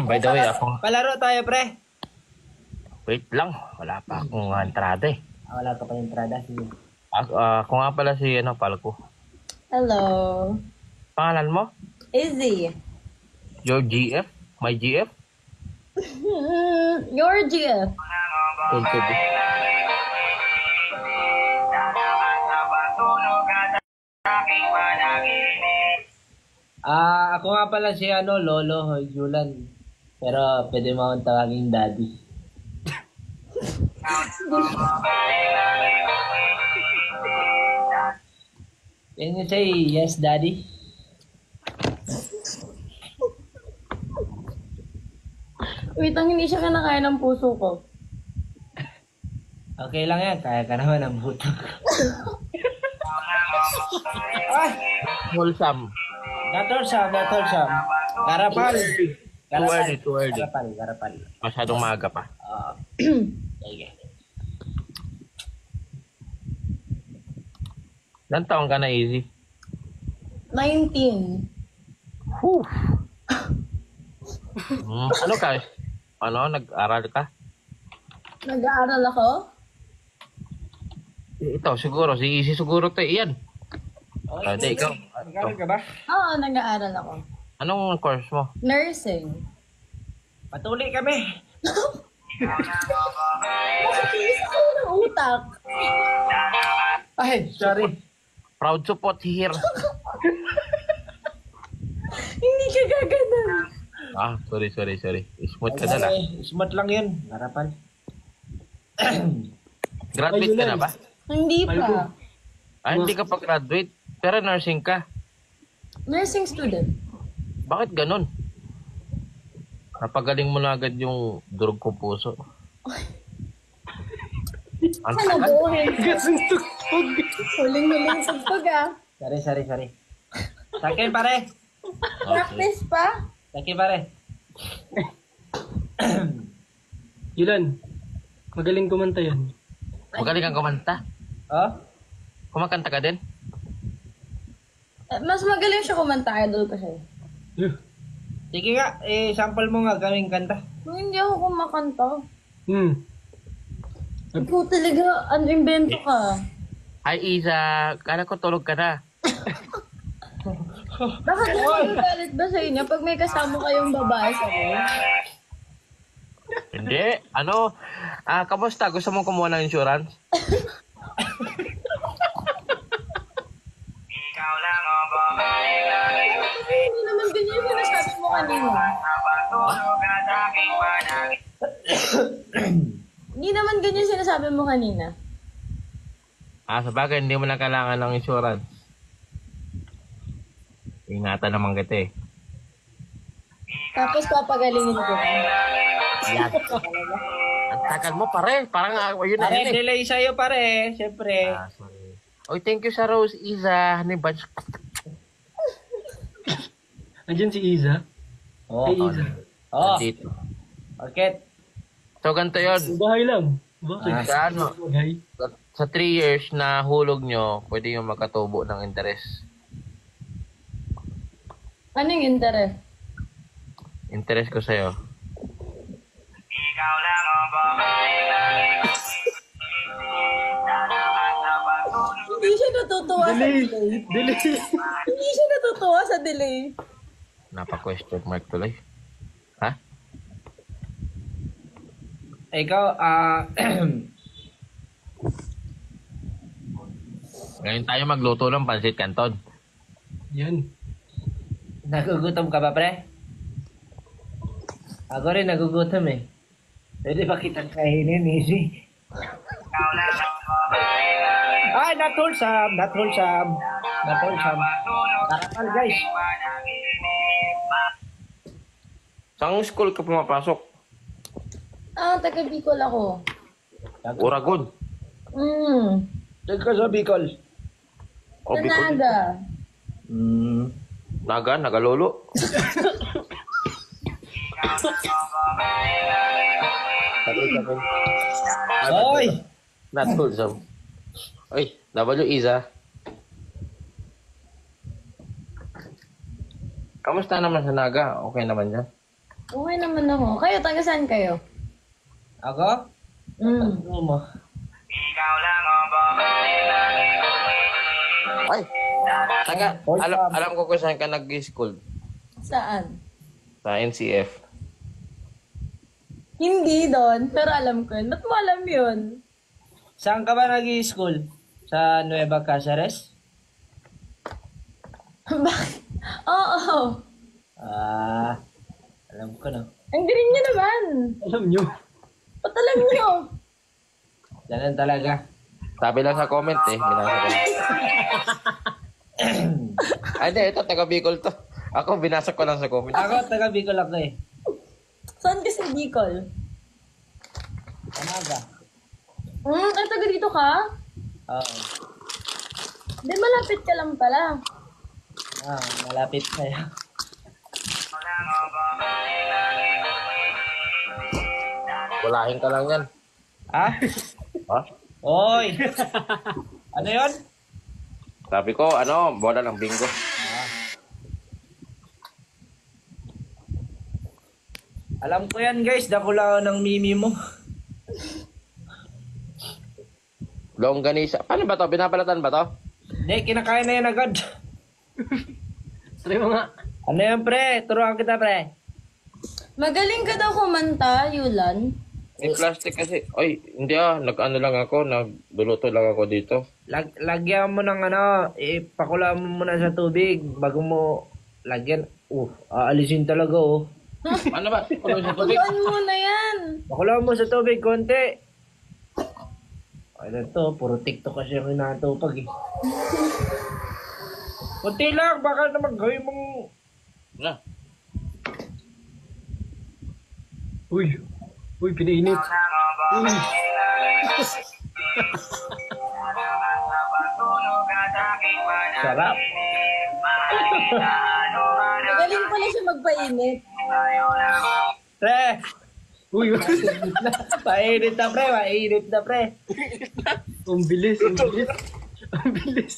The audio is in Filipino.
By the way, ako... Palaro tayo, pre. Wait lang, wala pa akong entrada eh. Wala ka pa yung entrada. Sige. Ako nga pala si Palco. Hello. Pangalan mo? Izzy. Your GF? My GF? Your GF. Thank you. Ako nga pala si Lolo Julan. Pero pwede mo akong tawaging daddy. Can you say yes, daddy? Wait, hindi siya kinakain ng puso ko. Okay lang yan. Kaya ka naman ang buto. Ay! Wholesome. Not wholesome. Garapal. Too early. Garapal. Masyadong maaga pa. Sige. Ilan taong ka na, Easy? 19. Whew. Ano ka? Nag-aral ka? Nag-aaral ako? Ito, siguro. Si Easy siguro to. Iyan. Hindi, ikaw. Nag-aaral ka ba? Oo, nag-aaral ako. Anong course mo? Nursing. Patuloy kami. Nakakainis ako ng utak. Ay, sorry. Proud support here. Hindi ka gaganon. Sorry. Smooth ka na lang. Smooth lang yun. Garapal. Graduate ka na ba? Hindi pa. Hindi ka pa graduate. Pero nursing ka. Nursing student. Bakit ganun? Napagaling mo na agad yung durog kong puso. Ang Sana tagal. buuhin ka. Huling-huling sugtog Sorry. Sakin pare. Practice pa? Sakin pare. Yulan, magaling kumanta yan. Magaling kang kumanta. Oh? Kumakanta ka din? Mas magaling siya kumanta, idol ko siya. Sige nga, sample mo nga kaming kanta. Kung hindi ako kumakanta, Hmm. ikaw talaga, ano-invento ka. Ay, Isa. Kala ko tulog ka na. Bakit nakagalit ba sa inyo pag may kasama kayong babae sa mo? Hindi. Kamusta? Gusto mong kumuha ng insurance? Hindi naman ganyan yung sinasabi mo kanina. Hindi naman ganyan sinasabi mo kanina. Sa bagay, hindi mo na kailangan ng insurance. Ingatan naman kita eh. Tapos papagalingin ko. Yan. Ang tagal mo pare. Parang yun na Pare, yun eh. delay sa'yo pare, siyempre. Sorry. Oy, thank you sa Rose Isa. Ni Bunch. Andiyan si Iza. Hey, Iza. Dito. Okay. So, ganito yun. Bahay lang. Bakit? Sa Bahay. sa 3 years na hulog nyo, pwede yung magkatubo ng interest. Anong interest? Interest ko sa'yo. Hindi siya natutuwa sa delay. Delay. Hindi siya natutuwa sa delay. Napa-question mark tuloy. Ha? Ikaw, Ngayon tayo magluto ng pansit canton. Yan. nagugutom ka ba pre? Ako rin nagugutom eh. Pwede ba kitang kainin, easy? Ay, not wholesome. Karakal, guys. Saan school ka pumapasok? Taga Bicol ako. Uragon. Diyan ka sa Bicol. O, Sa Bicol. Naga. Nagalolo. Oy! Not wholesome. Oy, W Isa. Kamusta naman sa Naga? Okay naman yan? Okay naman ako. Kayo, taga saan kayo? Ako? Ano mo? Ay! Alam ko kung saan ka nag-school. Saan? Sa NCF. Hindi doon, pero alam ko yun. Ba't mo alam yun? Saan ka ba nag-i-school? Sa Nueva Cáceres? Bakit? Oo. Alam ko na. Ang galing niyo naman. Alam nyo. Ba't alam niyo? Ganun talaga. Sabi lang sa comment eh. Binasa ko. Ay, hindi. Ito, taga Bicol to. Ako, binasa ko lang sa comment. Ako, taga Bicol ako eh. Saan ka sa Bicol? Tamaga. Ay, taga dito ka? Oo. Di malapit ka lang pala. Malapit sa'yo. Walahin ka lang yan. Ha? Ha? Oy! Ano yon? Sabi ko, bola ng bingo. Alam ko yan guys, dakula ng mimi mo. Longganisa. Paano ba to? Binapalatan ba to? Hindi, kinakain na yan agad. Try mo nga. Ano yan pre? Turuan kita pre. Magaling ka daw kumanta, Yulan. May plastic kasi. Ay, hindi nag-ano lang ako. Nagluluto lang ako dito. Lagyan mo ng ipakula mo muna sa tubig bago mo lagyan. Aalisin talaga oh. Ano ba? Ano sa tubig? Pagkaan mo na yan. Pakula mo sa tubig konti. Ano to, puro TikTok kasi yung inatupag eh. Kunti lang, baka naman gawin mong... Na. Uy. Uy, pinainit. Uy. Sarap. Magaling pala siya magpainit. Pre! Uy. Mainit na pre, mainit na pre. Ang bilis, ang bilis. Ang bilis.